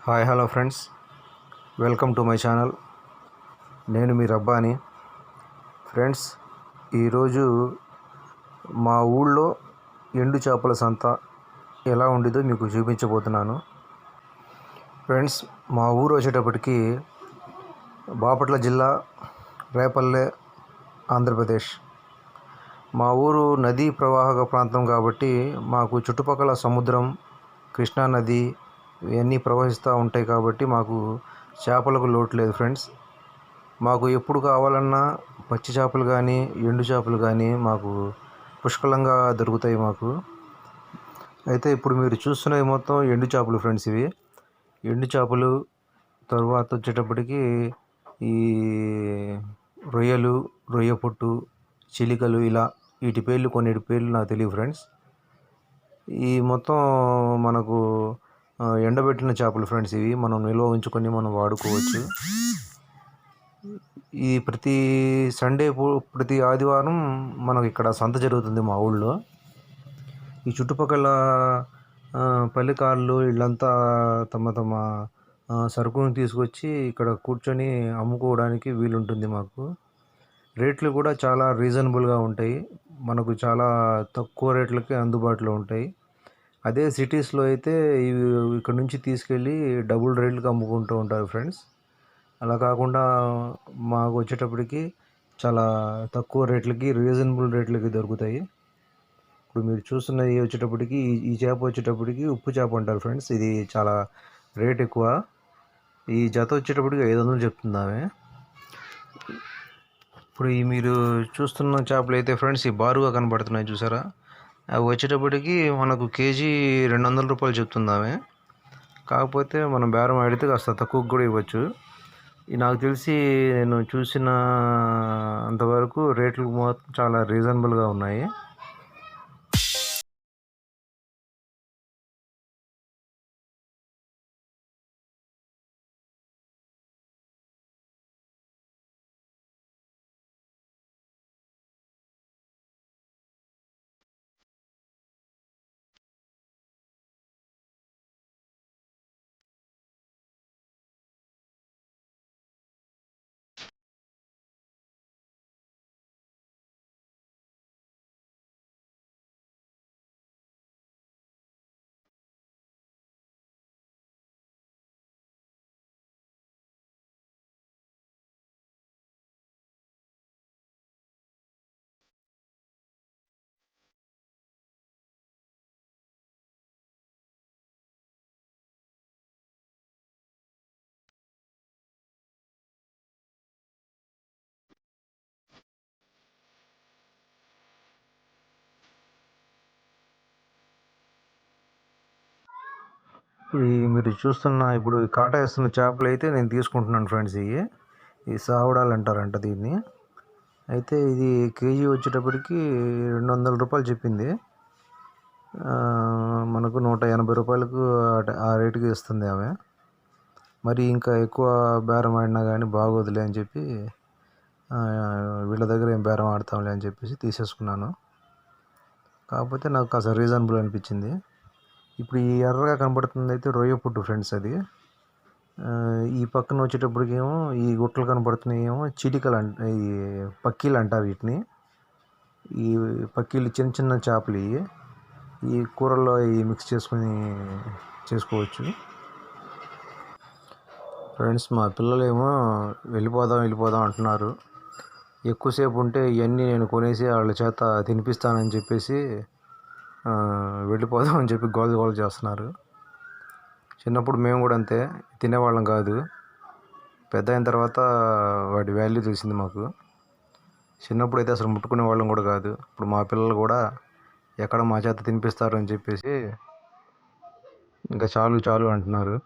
Hi hello friends, welcome to my channel. నేను మీ Rabbani. Friends, ఈరోజు మా ఊళ్ళో ఎండు చేపల సంత ఎలా ఉండిదో మీకు చూపించబోతున్నాను. ఫ్రెండ్స్, మా ఊరు వచ్చేటప్పటికి బాపట్ల జిల్లా, రేపల్లె, ఆంధ్రప్రదేశ్. మా ఊరు నదీ ప్రవాహక ప్రాంతం కాబట్టి మాకు చుట్టుపక్కల సముద్రం, కృష్ణానది ఇవన్నీ ప్రవహిస్తూ ఉంటాయి కాబట్టి మాకు చేపలకు లోటు లేదు ఫ్రెండ్స్. మాకు ఎప్పుడు కావాలన్నా పచ్చి చేపలు కానీ ఎండు చేపలు కానీ మాకు పుష్కలంగా దొరుకుతాయి మాకు. అయితే ఇప్పుడు మీరు చూస్తున్నవి మొత్తం ఎండు చేపలు ఫ్రెండ్స్. ఇవి ఎండు చేపలు. తర్వాత వచ్చేటప్పటికి ఈ రొయ్యలు, రొయ్య పొట్టు, చిలికలు, ఇలా వీటి పేర్లు కొన్నిటి పేర్లు నాకు తెలియదు ఫ్రెండ్స్. ఈ మొత్తం మనకు ఎండబెట్టిన చేపలు ఫ్రెండ్స్. ఇవి మనం నిల్వ ఉంచుకొని మనం వాడుకోవచ్చు. ఈ ప్రతి సండే ప్రతి ఆదివారం మనకు ఇక్కడ సంత జరుగుతుంది మా ఊళ్ళో. ఈ చుట్టుపక్కల పల్లెకారులు వీళ్ళంతా తమ తమ సరుకుని తీసుకొచ్చి ఇక్కడ కూర్చొని అమ్ముకోవడానికి వీలుంటుంది మాకు. రేట్లు కూడా చాలా రీజనబుల్గా ఉంటాయి. మనకు చాలా తక్కువ రేట్లకే అందుబాటులో ఉంటాయి. అదే సిటీస్లో అయితే ఇవి ఇక్కడ నుంచి తీసుకెళ్ళి డబుల్ రేట్లకు అమ్ముకుంటూ ఉంటారు ఫ్రెండ్స్. అలా కాకుండా మాకు వచ్చేటప్పటికి చాలా తక్కువ రేట్లకి, రీజనబుల్ రేట్లకి దొరుకుతాయి. ఇప్పుడు మీరు చూస్తున్నవి వచ్చేటప్పటికి ఈ చేప వచ్చేటప్పటికి ఉప్పు చేప అంటారు ఫ్రెండ్స్. ఇది చాలా రేట్ ఎక్కువ. ఈ జత వచ్చేటప్పటికి 500 చెప్తుందామే. ఇప్పుడు ఈ మీరు చూస్తున్న చేపలు అయితే ఫ్రెండ్స్, ఈ బారుగా కనబడుతున్నాయి చూసారా, అవి వచ్చేటప్పటికి మనకు కేజీ 200 రూపాయలు చెప్తుందామే. కాకపోతే మనం బేరం ఆడితే కాస్త తక్కువకు కూడా ఇవ్వచ్చు. నాకు తెలిసి నేను చూసిన అంతవరకు రేట్లు మాత్రం చాలా రీజనబుల్గా ఉన్నాయి. ఈ మీరు చూస్తున్న ఇప్పుడు కాటా వేస్తున్న చేపలు అయితే నేను తీసుకుంటున్నాను ఫ్రెండ్స్. ఈ సావడాలు అంటారంట దీన్ని. అయితే ఇది కేజీ వచ్చేటప్పటికి 200 రూపాయలు చెప్పింది. మనకు 180 రూపాయలకు ఆ రేటుకి ఇస్తుంది ఆమె. మరి ఇంకా ఎక్కువ బేరం ఆడినా కానీ బాగోదులే అని చెప్పి వీళ్ళ దగ్గర ఏం బేరం ఆడతాంలే అని చెప్పేసి తీసేసుకున్నాను. కాకపోతే నాకు కాస్త రీజనబుల్ అనిపించింది. ఇప్పుడు ఈ ఎర్రగా కనబడుతుంది అయితే రొయ్య పుట్టు ఫ్రెండ్స్. అది ఈ పక్కన వచ్చేటప్పటికి ఏమో ఈ గుట్టలు కనబడుతున్నాయి ఏమో చిటికలు ఈ పక్కీలు అంటారు వీటిని. ఈ పక్కీలు చిన్న చిన్న చేపలు. ఈ కూరల్లో మిక్స్ చేసుకొని చేసుకోవచ్చు ఫ్రెండ్స్. మా పిల్లలేమో వెళ్ళిపోదాం అంటున్నారు. ఎక్కువసేపు ఉంటే ఇవన్నీ నేను కొనేసి వాళ్ళ చేత తినిపిస్తానని చెప్పేసి వెళ్ళిపోదాం అని చెప్పి గోల చేస్తున్నారు. చిన్నప్పుడు మేము కూడా అంతే తినేవాళ్ళం కాదు. పెద్ద అయిన తర్వాత వాటి వాల్యూ తెలిసింది మాకు. చిన్నప్పుడు అయితే అసలు ముట్టుకునే వాళ్ళం కూడా కాదు. ఇప్పుడు మా పిల్లలు కూడా ఎక్కడ మా చేత తినిపిస్తారు అని చెప్పేసి ఇంకా చాలు అంటున్నారు.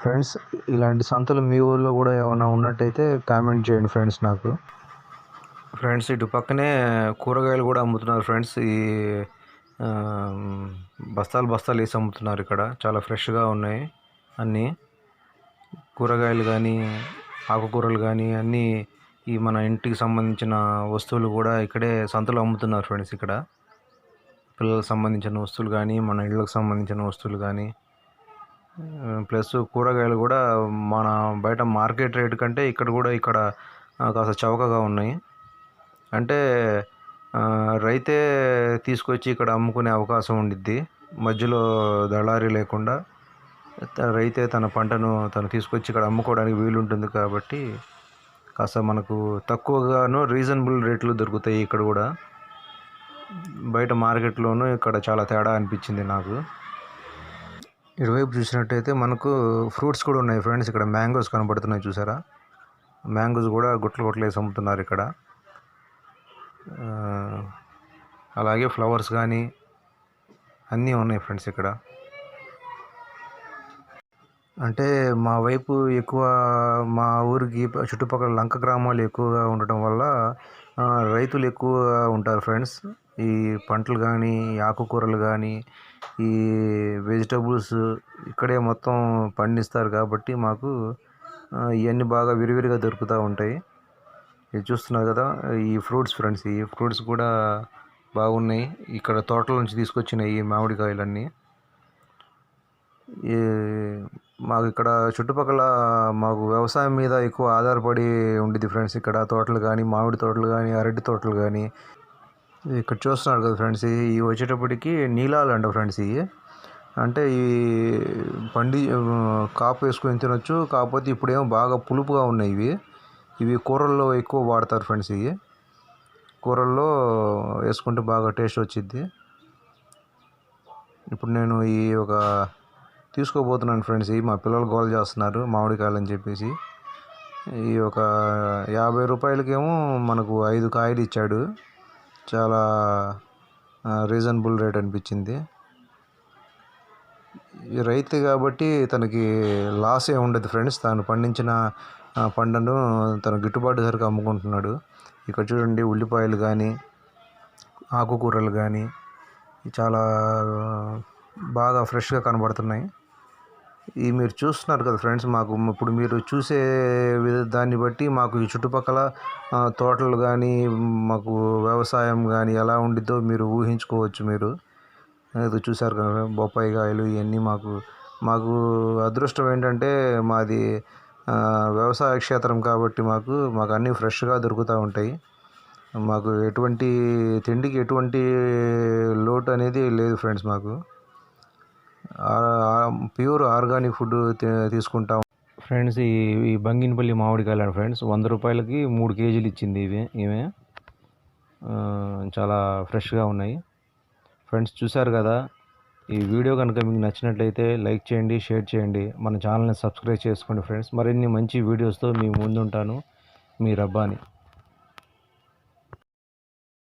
ఫ్రెండ్స్, ఇలాంటి సంతలు మీ ఊళ్ళో కూడా ఏమైనా ఉన్నట్టయితే కామెంట్ చేయండి ఫ్రెండ్స్ నాకు. ఫ్రెండ్స్, ఇటు పక్కనే కూరగాయలు కూడా అమ్ముతున్నారు ఫ్రెండ్స్. ఈ బస్తాలు బస్తాలు వేసి అమ్ముతున్నారు. ఇక్కడ చాలా ఫ్రెష్గా ఉన్నాయి అన్నీ కూరగాయలు కానీ ఆకుకూరలు కానీ అన్నీ ఈ మన ఇంటికి సంబంధించిన వస్తువులు కూడా ఇక్కడే సంతలో అమ్ముతున్నారు ఫ్రెండ్స్. ఇక్కడ పిల్లలకు సంబంధించిన వస్తువులు కానీ మన ఇళ్ళకి సంబంధించిన వస్తువులు కానీ ప్లస్ కూరగాయలు కూడా మన బయట మార్కెట్ రేట్ కంటే ఇక్కడ కాస్త చౌకగా ఉన్నాయి. అంటే రైతే తీసుకొచ్చి ఇక్కడ అమ్ముకునే అవకాశం ఉండిద్ది. మధ్యలో దళారీ లేకుండా రైతే తన పంటను తను తీసుకొచ్చి ఇక్కడ అమ్ముకోవడానికి వీలుంటుంది. కాబట్టి కాస్త మనకు తక్కువగాను రీజనబుల్ రేట్లు దొరుకుతాయి ఇక్కడ కూడా. బయట మార్కెట్లోనూ ఇక్కడ చాలా తేడా అనిపించింది నాకు. ఇటువైపు చూసినట్టయితే మనకు ఫ్రూట్స్ కూడా ఉన్నాయి ఫ్రెండ్స్. ఇక్కడ మ్యాంగోస్ కనబడుతున్నాయి, చూసారా? మ్యాంగోస్ కూడా గుట్లు వేసి అమ్ముతున్నారు ఇక్కడ. అలాగే ఫ్లవర్స్ కానీ అన్నీ ఉన్నాయి ఫ్రెండ్స్ ఇక్కడ. అంటే మా వైపు ఎక్కువ మా ఊరికి చుట్టుపక్కల లంక గ్రామాలు ఎక్కువగా ఉండటం వల్ల రైతులు ఎక్కువగా ఉంటారు ఫ్రెండ్స్. ఈ పంటలు కానీ ఆకుకూరలు కానీ ఈ వెజిటబుల్స్ ఇక్కడే మొత్తం పండిస్తారు. కాబట్టి మాకు ఇవన్నీ బాగా విరివిరిగా దొరుకుతూ ఉంటాయి. ఇది చూస్తున్నారు కదా, ఈ ఫ్రూట్స్ ఫ్రెండ్స్. ఈ ఫ్రూట్స్ కూడా బాగున్నాయి. ఇక్కడ తోటల నుంచి తీసుకొచ్చినాయి ఈ మామిడికాయలన్నీ. ఈ మాకు ఇక్కడ చుట్టుపక్కల మాకు వ్యవసాయం మీద ఎక్కువ ఆధారపడి ఉండేది ఫ్రెండ్స్. ఇక్కడ తోటలు కానీ మామిడి తోటలు కానీ అరటి తోటలు కానీ ఇక్కడ చూస్తున్నారు కదా ఫ్రెండ్స్. ఇవి వచ్చేటప్పటికి నీలాలు అంట ఫ్రెండ్స్. ఇవి అంటే ఈ కాపు వేసుకొని తినొచ్చు. కాకపోతే ఇప్పుడేమో బాగా పులుపుగా ఉన్నాయి. ఇవి కూరల్లో ఎక్కువ వాడతారు ఫ్రెండ్స్. ఇవి కూరల్లో వేసుకుంటే బాగా టేస్ట్ వచ్చిద్ది. ఇప్పుడు నేను తీసుకోబోతున్నాను ఫ్రెండ్స్. మా పిల్లలు గోల్ చేస్తున్నారు మామిడికాయలు అని చెప్పేసి. ఈ 50 రూపాయలకేమో మనకు 5 కాయలు ఇచ్చాడు. చాలా రీజనబుల్ రేట్ అనిపించింది. ఈ రైతు కాబట్టి తనకి లాస్ ఏ ఉండదు ఫ్రెండ్స్. తాను పండించిన పంటను తన గిట్టుబాటు ధరకు అమ్ముకుంటున్నాడు. ఇక్కడ చూడండి, ఉల్లిపాయలు కానీ ఆకుకూరలు కానీ చాలా బాగా ఫ్రెష్గా కనబడుతున్నాయి. ఇవి మీరు చూస్తున్నారు కదా ఫ్రెండ్స్. మాకు ఇప్పుడు మీరు చూసే దాన్ని బట్టి మాకు ఈ చుట్టుపక్కల తోటలు కానీ మాకు వ్యవసాయం కానీ ఎలా ఉండిద్దో మీరు ఊహించుకోవచ్చు. మీరు చూసారు కదా, బొప్పాయి కాయలు ఇవన్నీ మాకు అదృష్టం ఏంటంటే మాది వ్యవసాయ క్షేత్రం కాబట్టి మాకు అన్నీ ఫ్రెష్గా దొరుకుతూ ఉంటాయి. మాకు తిండికి ఎటువంటి లోటు అనేది లేదు ఫ్రెండ్స్. మాకు ప్యూర్ ఆర్గానిక్ ఫుడ్ తీసుకుంటాం ఫ్రెండ్స్. ఈ బంగినపల్లి మామిడికాయలు ఫ్రెండ్స్ 100 రూపాయలకి 3 కేజీలు ఇచ్చింది ఈమె. చాలా ఫ్రెష్గా ఉన్నాయి ఫ్రెండ్స్. చూశారు కదా, ఈ వీడియో కనుక మీకు నచ్చినట్లయితే లైక్ చేయండి, షేర్ చేయండి, మన ఛానల్ని సబ్స్క్రైబ్ చేసుకోండి ఫ్రెండ్స్. మరిన్ని మంచి వీడియోస్తో మీ ముందుంటాను. మీ రబ్బాని.